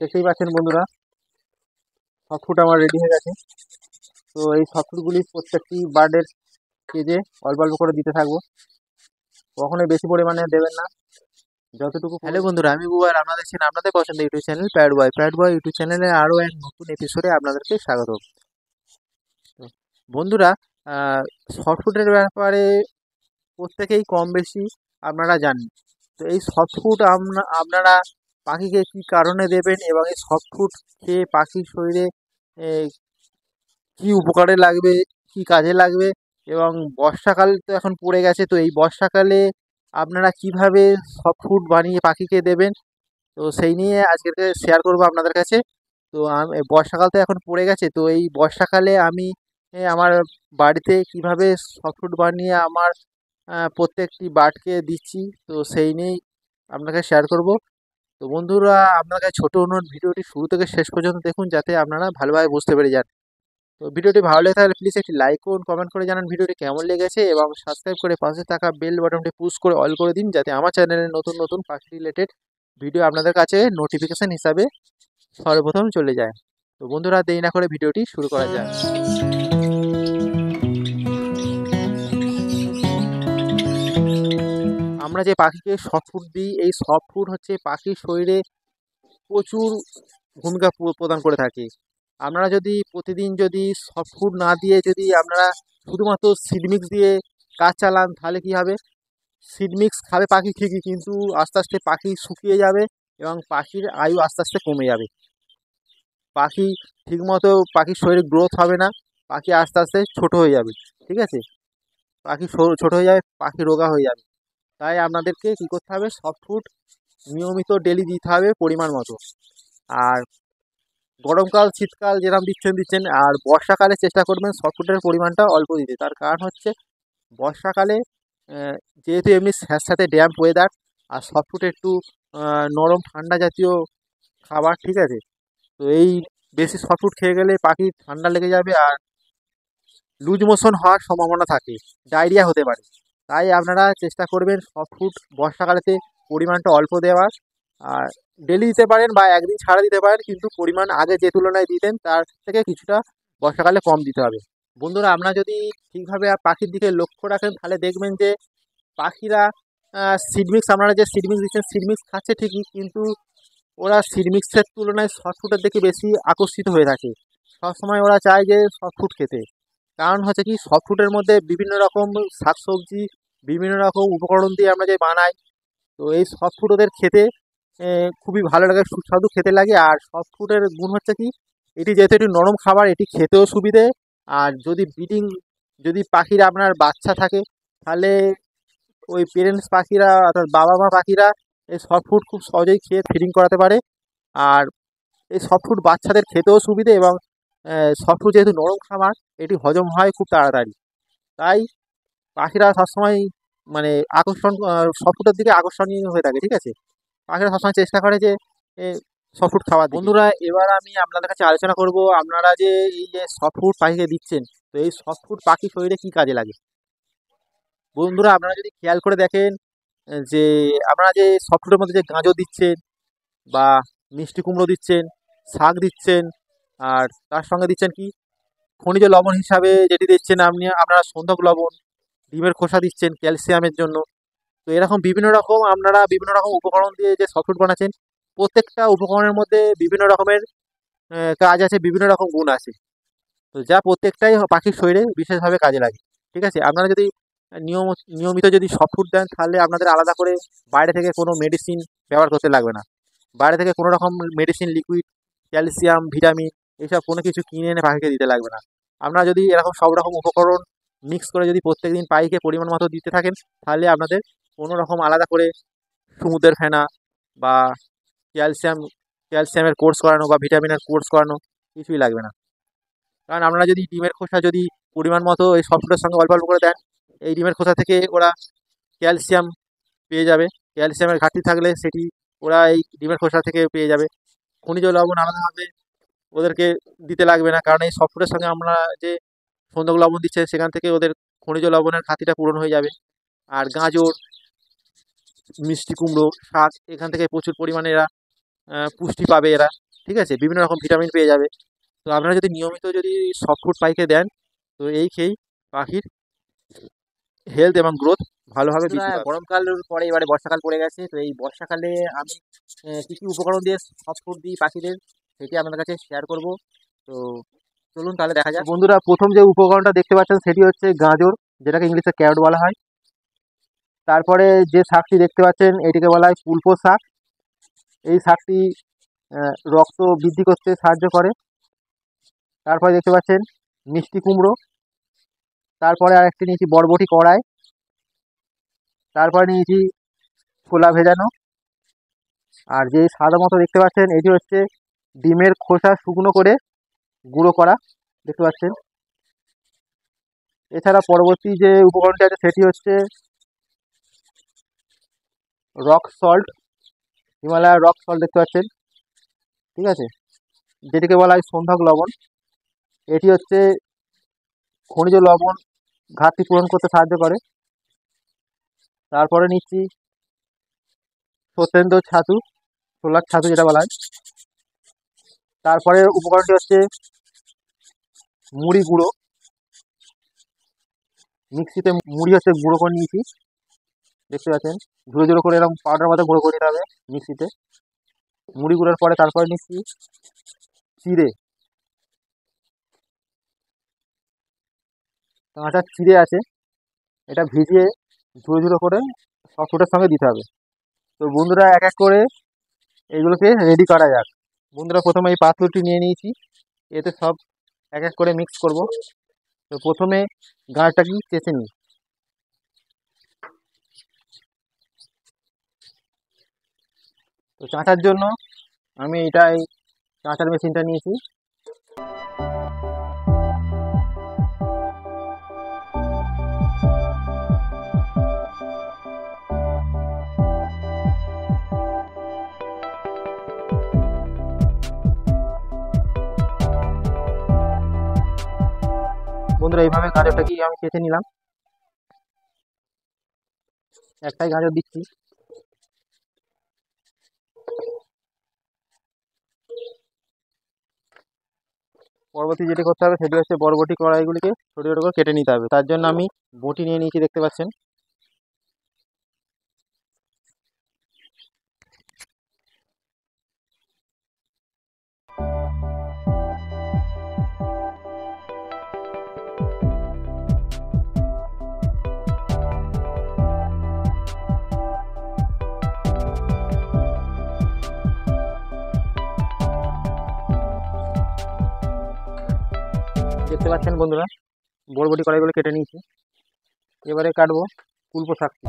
দেখতেই পাচ্ছেন বন্ধুরা, সফটফুড আমার রেডি হয়ে গেছে। তো এই সফটফুডগুলি প্রত্যেকটি বার্ডের কেজে অল্প অল্প করে দিতে থাকবো। কখনোই বেশি পরিমাণে দেবেন না, যতটুকু। হ্যালো বন্ধুরা, আমি বুবার, আপনারা দেখছেন আপনাদের পছন্দের ইউটিউব চ্যানেল প্যাড বয় ইউটিউব চ্যানেলে আরও এক নতুন এপিসোডে আপনাদেরকে স্বাগত। তো বন্ধুরা, সফটফুডের ব্যাপারে প্রত্যেকেই কম বেশি আপনারা জানেন। তো এই সফটফুড আপনারা পাখিকে কী কারণে দেবেন এবং এই সফটফুড খেয়ে পাখির শরীরে কি উপকারে লাগবে, কি কাজে লাগবে, এবং বর্ষাকাল তো এখন পড়ে গেছে, তো এই বর্ষাকালে আপনারা কিভাবে সফট ফুড বানিয়ে পাখিকে দেবেন, তো সেই নিয়ে আজকে শেয়ার করব আপনাদের কাছে। তো বর্ষাকাল তো এখন পড়ে গেছে, তো এই বর্ষাকালে আমি আমার বাড়িতে কিভাবে সফট ফুড বানিয়ে আমার প্রত্যেকটি বার্ডকে দিচ্ছি, তো সেই নিয়েই আপনাকে শেয়ার করব। তো বন্ধুরা, আপনার কাছে ছোটো অনুরোধ, ভিডিওটি শুরু থেকে শেষ পর্যন্ত দেখুন, যাতে আপনারা ভালোভাবে বুঝতে পেরে যান। তো ভিডিওটি ভালো লেগে থাকলে প্লিজ একটি লাইক করুন, কমেন্ট করে জানান ভিডিওটি কেমন লেগেছে, এবং সাবস্ক্রাইব করে পাশে থাকা বেল বাটনটি পুশ করে অল করে দিন, যাতে আমার চ্যানেলে নতুন নতুন পাখি রিলেটেড ভিডিও আপনাদের কাছে নোটিফিকেশান হিসাবে সর্বপ্রথম চলে যায়। তো বন্ধুরা, দেরি না করে ভিডিওটি শুরু করা যায়। আমরা যে পাখিকে সফট ফুড দিই, এই সফট ফুড হচ্ছে পাখির শরীরে প্রচুর ভূমিকা প্রদান করে থাকে। আপনারা যদি প্রতিদিন যদি সফট ফুড না দিয়ে যদি আপনারা শুধুমাত্র সিড মিক্স দিয়ে কাজ চালান, তাহলে কী হবে? সিড মিক্স খাবে পাখি ঠিকই, কিন্তু আস্তে আস্তে পাখি শুকিয়ে যাবে এবং পাখির আয়ু আস্তে আস্তে কমে যাবে। পাখি ঠিকমতো পাখির শরীরে গ্রোথ হবে না, পাখি আস্তে আস্তে ছোট হয়ে যাবে। ঠিক আছে, পাখি ছোট হয়ে যাবে, পাখি রোগা হয়ে যাবে। তাই আপনাদেরকে কী করতে হবে? সফট ফুড নিয়মিত ডেলি দিতে হবে পরিমাণ মতো। আর গরমকাল শীতকাল যেরকম দিচ্ছেন, আর বর্ষাকালে চেষ্টা করবেন সফটফুডের পরিমাণটা অল্প দিতে। তার কারণ হচ্ছে বর্ষাকালে যেহেতু এমনি স্যাঁতস্যাঁতে ড্যাম্প ওয়েদার, আর সফটফুড একটু নরম ঠান্ডা জাতীয় খাবার, ঠিক আছে? তো এই বেশি সফটফুড খেয়ে গেলে পাখির ঠান্ডা লেগে যাবে আর লুজ মোশন হওয়ার সম্ভাবনা থাকে, ডায়রিয়া হতে পারে। তাই আপনারা চেষ্টা করবেন সফটফুড বর্ষাকালেতে পরিমাণটা অল্প দেওয়ার। আর ডেলি দিতে পারেন বা একদিন ছাড়া দিতে পারেন, কিন্তু পরিমাণ আগে যে তুলনায় দিতেন তার থেকে কিছুটা বর্ষাকালে কম দিতে হবে। বন্ধুরা, আপনারা যদি ঠিকভাবে পাখির দিকে লক্ষ্য রাখেন, তাহলে দেখবেন যে পাখিরা সিডমিক্স, আপনারা যে সিডমিক্স দিচ্ছেন, সিডমিক্স খাচ্ছে ঠিকই, কিন্তু ওরা সিডমিক্সের তুলনায় সফটফুডের দিকে বেশি আকর্ষিত হয়ে থাকে। সবসময় ওরা চায় যে সফটফুড খেতে। কারণ হচ্ছে কি, সফটফুডের মধ্যে বিভিন্ন রকম শাকসবজি, বিভিন্ন রকম উপকরণ দিয়ে আমরা যে বানাই, তো এই সফটফুড ওদের খেতে খুবই ভালো লাগে, সুস্বাদু খেতে লাগে। আর সফটফুডের গুণ হচ্ছে কি, এটি যেহেতু একটি নরম খাবার, এটি খেতেও সুবিধে। আর যদি যদি পাখির আপনার বাচ্চা থাকে, তাহলে ওই পেরেন্টস পাখিরা অর্থাৎ বাবা মা পাখিরা এই সফটফুড খুব সহজেই খেয়ে ফিডিং করাতে পারে। আর এই সফটফুড বাচ্চাদের খেতেও সুবিধে, এবং সফটফুড যেহেতু নরম খাবার, এটি হজম হয় খুব তাড়াতাড়ি। তাই পাখিরা সবসময় মানে সফটফুডের দিকে আকর্ষণীয় হয়ে থাকে। ঠিক আছে, পাখিরা সবসময় চেষ্টা করে যে সফটফুড খাওয়ার। বন্ধুরা, এবার আমি আপনাদের কাছে আলোচনা করব, আপনারা যে এই যে সফটফুড পাখিকে দিচ্ছেন, তো এই সফটফুড পাখির শরীরে কী কাজে লাগে। বন্ধুরা, আপনারা যদি খেয়াল করে দেখেন, যে আপনারা যে সফটফুডের মধ্যে যে গাজর দিচ্ছেন, বা মিষ্টি কুমড়ো দিচ্ছেন, শাক দিচ্ছেন, আর তার সঙ্গে দিচ্ছেন কি, খনিজ লবণ হিসাবে যেটি দিচ্ছেন আপনারা সন্ধক লবণ, ডিমের খোসা দিচ্ছেন ক্যালসিয়ামের জন্য। তো এরকম আপনারা বিভিন্ন রকম উপকরণ দিয়ে যে সফটফুড বানাচ্ছেন, প্রত্যেকটা উপকরণের মধ্যে বিভিন্ন রকমের কাজ আছে, বিভিন্ন রকম গুণ আছে। তো যা প্রত্যেকটাই পাখির শরীরে বিশেষভাবে কাজে লাগে। ঠিক আছে, আপনারা যদি নিয়মিত যদি সফটফুড দেন, তাহলে আপনাদের আলাদা করে বাইরে থেকে কোনো মেডিসিন ব্যবহার করতে লাগবে না। বাইরে থেকে কোনো রকম মেডিসিন, লিকুইড, ক্যালসিয়াম, ভিটামিন, এইসব কোনো কিছু কিনে এনে পাখিকে দিতে লাগবে না। আপনারা যদি এরকম সব রকম উপকরণ মিক্স করে যদি প্রত্যেকদিন পাখিকে পরিমাণ মতো দিতে থাকেন, তাহলে আপনাদের কোনো রকম আলাদা করে সমুদ্রের ফেনা বা ক্যালসিয়ামের কোর্স করানো বা ভিটামিনের কোর্স করানো কিছুই লাগবে না। কারণ আপনারা যদি ডিমের খোসা যদি পরিমাণ মতো এই সফটফুডের সঙ্গে অল্প অল্প করে দেন, এই ডিমের খোসা থেকে ওরা ক্যালসিয়াম পেয়ে যাবে। ক্যালসিয়ামের ঘাটতি থাকলে সেটি ওরা এই ডিমের খোসা থেকে পেয়ে যাবে। খনিজ লবণ আলাদাভাবে ওদেরকে দিতে লাগবে না, কারণ এই সফটফুডের সঙ্গে আমরা যে সন্ধক লবণ দিচ্ছে, সেখান থেকে ওদের খনিজ লবণের ঘাটতিটা পূরণ হয়ে যাবে। আর গাজর, মিষ্টি কুমড়ো, শাক, এখান থেকে প্রচুর পরিমাণে এরা পুষ্টি পাবে এরা। ঠিক আছে, বিভিন্ন রকম ভিটামিন পেয়ে যাবে। তো আপনারা যদি নিয়মিত যদি সফট ফুড পাখিকে দেন, তো এই খেয়েই পাখির হেলথ এবং গ্রোথ ভালোভাবে বৃদ্ধি পাবে। গরমকাল পরে এবারে বর্ষাকাল পড়ে গেছে, তো এই বর্ষাকালে আমি কী কী উপকরণ দিয়ে সফট ফুড দিই পাখিদের সেটি আপনাদের কাছে শেয়ার করব। তো চলুন তাহলে দেখা যাক। বন্ধুরা, প্রথম যে উপকরণটা দেখতে পাচ্ছেন সেটি হচ্ছে গাজর, যেটাকে ইংলিশে ক্যারট বলা হয়। তারপরে যে শাকটি দেখতে পাচ্ছেন এটিকে বলা হয় পুল্পো শাক। এই শাকটি রক্ত বৃদ্ধি করতে সাহায্য করে। তারপরে দেখতে পাচ্ছেন মিষ্টি কুমড়ো। তারপরে আরেকটি নিয়েছি বরবটি কড়াই। তারপরে নিয়েছি ছোলা ভেজানো। আর যে সাদা মতো দেখতে পাচ্ছেন এটি হচ্ছে ডিমের খোসা শুকনো করে গুঁড়ো করা, দেখতে পাচ্ছেন। এছাড়া পরবর্তী যে উপকরণটি আছে সেটি হচ্ছে রক সল্ট, হিমালয়ার রক সল্ট দেখতে পাচ্ছেন, ঠিক আছে, যেটিকে বলা হয় সন্ধক লবণ। এটি হচ্ছে খনিজ লবণ ঘাটতি পূরণ করতে সাহায্য করে। তারপরে নিচ্ছি সত্যেন্দ্র ছাতু, ছোলার ছাতু যেটা বলা হয়। তারপরে উপকরণটি হচ্ছে মুড়ি গুঁড়ো। মিক্সিতে মুড়ি হচ্ছে গুঁড়ো করে নিয়েছি, দেখতে পাচ্ছেন, ঝুড়ো ঝুড়ো করে এরকম পাউডার মতো গুঁড়ো করে নিতে হবে মিক্সিতে। মুড়ি গুঁড়োর পরে তারপরে নিচ্ছি চিড়ে, কাঁচা চিড়ে আছে, এটা ভিজিয়ে ঝুড়ো ঝুড়ো করে সফট ফুডের সঙ্গে দিতে হবে। তো বন্ধুরা, এক এক করে এইগুলোকে রেডি করা যাক। বন্ধুরা, প্রথমে এই পাত্রটি নিয়ে নিয়েছি, এতে সব এক এক করে মিক্স করব। তো প্রথমে গাঁটটাকে চেঁচে নিই। তো চাঁচার জন্য আমি এই চাঁচার মেশিনটা নিয়েছি। বন্ধুরা, এইভাবে গাজরটাকে আমি চেঁচে নিলাম। একটাই গাজর দিচ্ছি। পরবর্তী যেটি করতে হবে সেটি হচ্ছে বরবটি কড়াইগুলিকে ছোটো ছোটো করে কেটে নিতে হবে। তার জন্য আমি বটি নিয়ে নিয়েছি, দেখতে পাচ্ছেন। দেখতে পাচ্ছেন বন্ধুরা, বরবটি কড়াইগুলো কেটে নিয়েছি। এবারে কাটবো কুলপো শাকটি।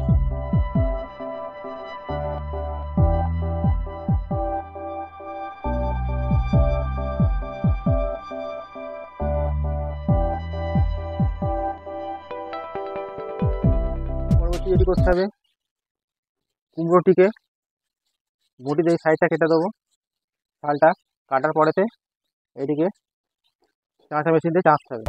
পরবর্তী যেটি করতে হবে, কুমড়োটিকে বটিতে এই সাইডটা কেটে দেবো, ছালটা কাটার পরেতে এটিকে চাঁচা মেশিন দিয়ে চাঁচতে হবে।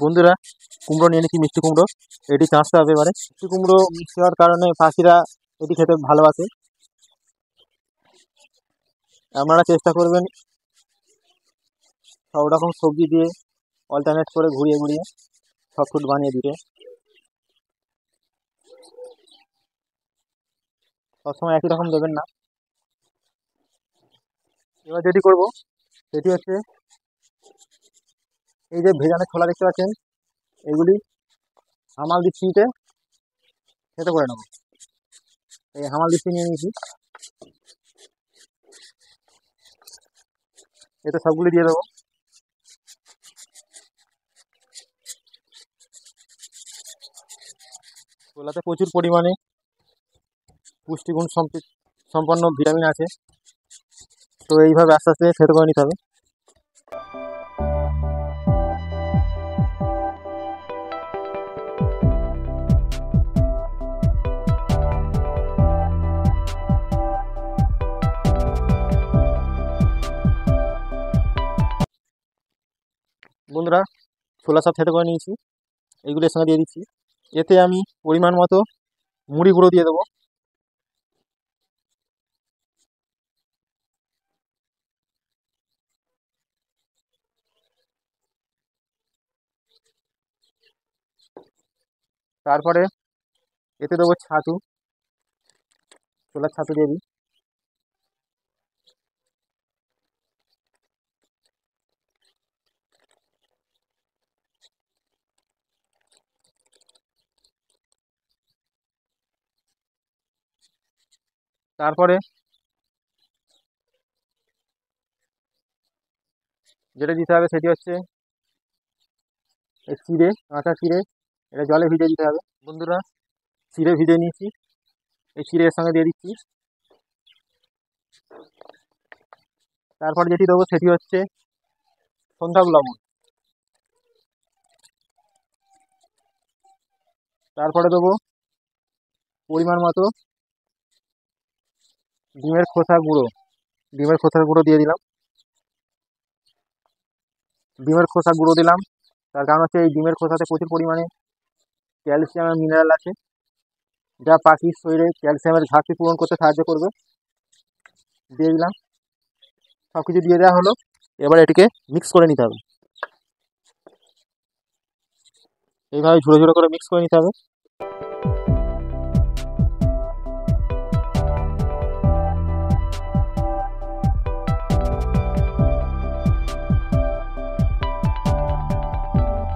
বন্ধুরা, কুমড়ো নিয়ে নিচ্ছি, মিষ্টি কুমড়ো, এটি চাঁচতে হবে। এবারে মিষ্টি কুমড়ো মিক্স হওয়ার কারণে পাখিরা এটি খেতে ভালোবাসে। আপনারা চেষ্টা করবেন সব রকম সবজি দিয়ে অল্টারনেট করে ঘুরিয়ে ঘুরিয়ে সফট ফুড বানিয়ে দিতে। সবসময় একই রকম দেবেন না। এবার যেটি করব সেটি হচ্ছে এই যে ভেজানো ছোলা দেখতে পাচ্ছেন, এগুলি হামাল দিচ্ছিতে খেতে করে নেব। এই হামাল দিচ্ছি নিয়ে নিয়েছি, এতে সবগুলি দিয়ে দেবো। ছোলাতে প্রচুর পরিমাণে পুষ্টিগুণ সম্পন্ন ভিটামিন আছে। তো এইভাবে আস্তে আস্তে খেতে করে নিতে হবে। বন্ধুরা, ছোলা সব থেতো করে নিয়েছি, এইগুলো এর সঙ্গে দিয়ে দিচ্ছি। এতে আমি পরিমাণ মতো মুড়ি গুঁড়ো দিয়ে দেবো। তারপরে এতে দেবো ছাতু, ছোলার ছাতু দিয়ে দিই। তারপরে যেটা দিতে হবে সেটি হচ্ছে এই চিড়ে, কাঁচা চিড়ে, এটা জলে ভিজিয়ে দিতে হবে। বন্ধুরা, চিড়ে ভিজিয়ে নিয়েছি, এই চিড়ে এর সঙ্গে দিয়ে দিচ্ছি। তারপর যেটি দেবো সেটি হচ্ছে সন্ধ্যা লবণ। তারপরে দেবো পরিমাণ মতো ডিমের খোসা গুঁড়ো, ডিমের খোসার গুঁড়ো দিয়ে দিলাম। ডিমের খোসা গুঁড়ো দিলাম, তার কারণ হচ্ছে এই ডিমের খোসাতে প্রচুর পরিমাণে ক্যালসিয়াম আর মিনারেল আছে, যা পাখির শরীরে ক্যালসিয়ামের ঘাটতি পূরণ করতে সাহায্য করবে। দিয়ে দিলাম, সব কিছু দিয়ে দেওয়া হলো। এবার এটিকে মিক্স করে নিতে হবে, এইভাবে ঝুড়ো ঝুড়ো করে মিক্স করে নিতে হবে।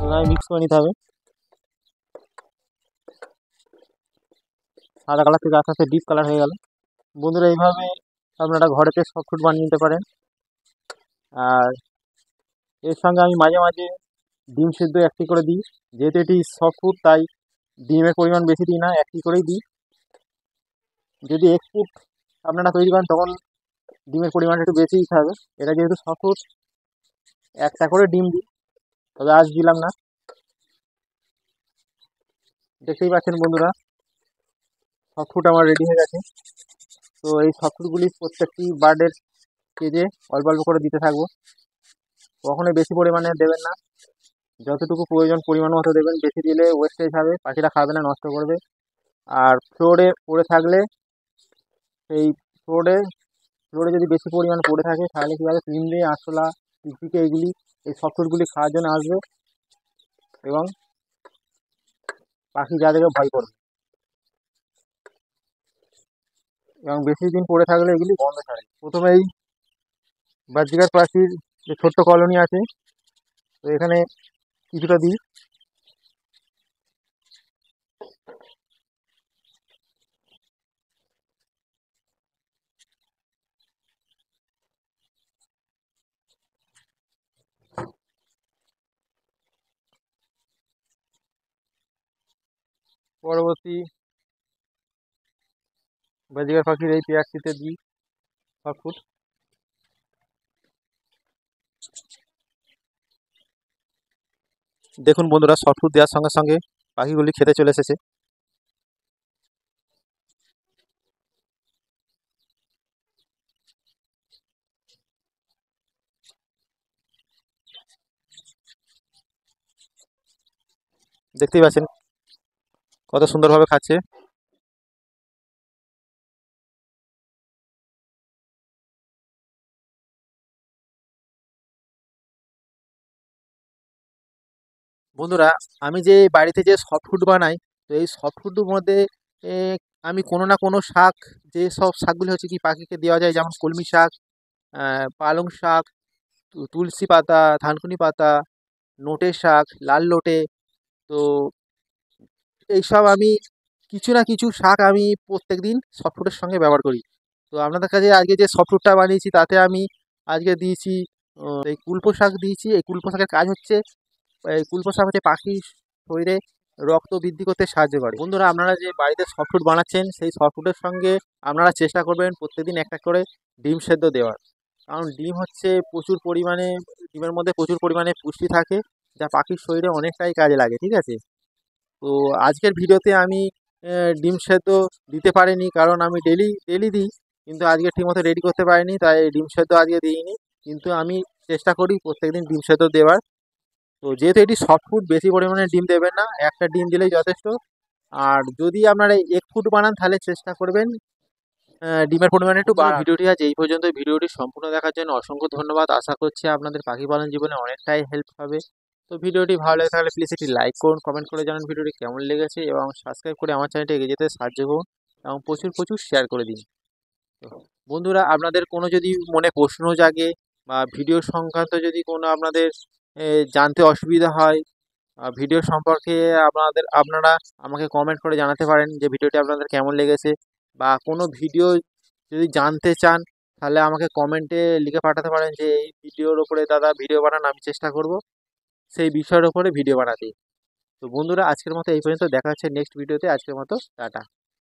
এইভাবে মিক্স করে নিতে হবে। সাদা কালার থেকে আস্তে আস্তে ডিপ কালার হয়ে গেল। বন্ধুরা, এইভাবে আপনারা ঘরেতে সফট ফুড বানিয়ে নিতে পারেন। আর এর সঙ্গে আমি মাঝে মাঝে ডিম সেদ্ধ একটি করে দিই, যেহেতু এটি সফট ফুড তাই ডিমের পরিমাণ বেশি দিই না, একটি করেই দিই। যদি এগ ফুড আপনারা তৈরি করেন তখন ডিমের পরিমাণটা একটু বেশি দিতে হবে। এটা যেহেতু সফট ফুড, একটা করে ডিম দিই, তবে আজ দিলাম না। দেখতেই পাচ্ছেন বন্ধুরা, সফট ফুড আমার রেডি হয়ে গেছে। তো এই সফট ফুডগুলি প্রত্যেকটি বার্ডের কেজে অল্প অল্প করে দিতে থাকবো। কখনোই বেশি পরিমাণে দেবেন না, যতটুকু প্রয়োজন পরিমাণ মতো দেবেন। বেশি দিলে ওয়েস্টেজ হবে, পাখিরা খাবে না, নষ্ট করবে। আর ফ্লোরে পড়ে থাকলে সেই ফ্লোরে ফ্লোরে যদি বেশি পরিমাণ পড়ে থাকে তাহলে কী হবে, পিঁমড়ে, আরশোলা, টিকটিকি এইগুলি এই সফট ফুডগুলি খাওয়ার জন্য আসবে এবং পাখি যাদেরকে ভয় করবে। এবং বেশি দিন পড়ে থাকলে এগুলি গন্ধ ছাড়ে। প্রথমেই বাজিকার পাখির যে ছোট্ট কলোনি আছে, তো এখানে কিছুটা দিই। পরবর্তী বাজিকার পাখির এই পেঁয়াজটিতে দিই সফট ফুড। দেখুন বন্ধুরা, সফট ফুড দেওয়ার সঙ্গে সঙ্গে পাখিগুলি খেতে চলে এসেছে। দেখতেই পাচ্ছেন কত সুন্দরভাবে খাচ্ছে। বন্ধুরা, আমি যে বাড়িতে যে সফট ফুড বানাই, তো এই সফট ফুডের মধ্যে এ, আমি কোনো না কোনো শাক, যে সব শাকগুলি হচ্ছে কি পাখিকে দেওয়া যায়, যেমন কলমি শাক, পালং শাক, তুলসী পাতা, থানকুনি পাতা, নোটে শাক, লাল লোটে, তো এইসব আমি কিছু না কিছু শাক আমি প্রত্যেক দিন সফটফুডের সঙ্গে ব্যবহার করি। তো আপনাদের কাছে আজকে যে সফটফুডটা বানিয়েছি তাতে আমি আজকে দিয়েছি এই কুলপো শাক দিয়েছি। এই কুলপো শাকের কাজ হচ্ছে, এই কুলপো শাক হচ্ছে পাখির শরীরে রক্ত বৃদ্ধি করতে সাহায্য করে। বন্ধুরা, আপনারা যে বাড়িতে সফটফুড বানাচ্ছেন সেই সফটফুডের সঙ্গে আপনারা চেষ্টা করবেন প্রত্যেকদিন একটা করে ডিম সেদ্ধ দেওয়ার। কারণ ডিম হচ্ছে প্রচুর পরিমাণে, ডিমের মধ্যে প্রচুর পরিমাণে পুষ্টি থাকে, যা পাখির শরীরে অনেকটাই কাজে লাগে। ঠিক আছে, তো আজকের ভিডিওতে আমি ডিম সেদ্ধ দিতে পারিনি, কারণ আমি ডেলি ডেলি দিই, কিন্তু আজকে ঠিকমতো রেডি করতে পারিনি, তাই ডিম সেদ্ধ আজকে দিইনি। কিন্তু আমি চেষ্টা করি প্রত্যেকদিন ডিম সেদ্ধ দেওয়ার। তো যেহেতু এটি সফট ফুড, বেশি পরিমাণে ডিম দেবেন না, একটা ডিম দিলেই যথেষ্ট। আর যদি আপনারা এগ ফুড বানান তাহলে চেষ্টা করবেন ডিমের পরিমাণ একটু বাড়ান। ভিডিওটি আজ এই পর্যন্ত। ভিডিওটি সম্পূর্ণ দেখার জন্য অসংখ্য ধন্যবাদ। আশা করছি আপনাদের পাখি পালন জীবনে অনেকটাই হেল্প হবে। তো ভিডিওটি ভালো লাগে থাকলে প্লিজ একটি লাইক করুন, কমেন্ট করে জানান ভিডিওটি কেমন লেগেছে এবং সাবস্ক্রাইব করে আমার চ্যানেলটি এগিয়ে যেতে সাহায্য করুন এবং প্রচুর প্রচুর শেয়ার করে দিন। তো বন্ধুরা, আপনাদের কোনো যদি মনে প্রশ্ন জাগে বা ভিডিও সংক্রান্ত যদি কোনো আপনাদের জানতে অসুবিধা হয়, ভিডিও সম্পর্কে আপনারা আমাকে কমেন্ট করে জানাতে পারেন যে ভিডিওটি আপনাদের কেমন লেগেছে, বা কোনো ভিডিও যদি জানতে চান তাহলে আমাকে কমেন্টে লিখে পাঠাতে পারেন যে এই ভিডিওর ওপরে দাদা ভিডিও বানান, আমি চেষ্টা করব সেই বিষয়ের ওপরে ভিডিও বানাতে। তো বন্ধুরা, আজকের মতো এই পর্যন্ত। দেখা হচ্ছে নেক্সট ভিডিওতে। আজকের মতো টাটা।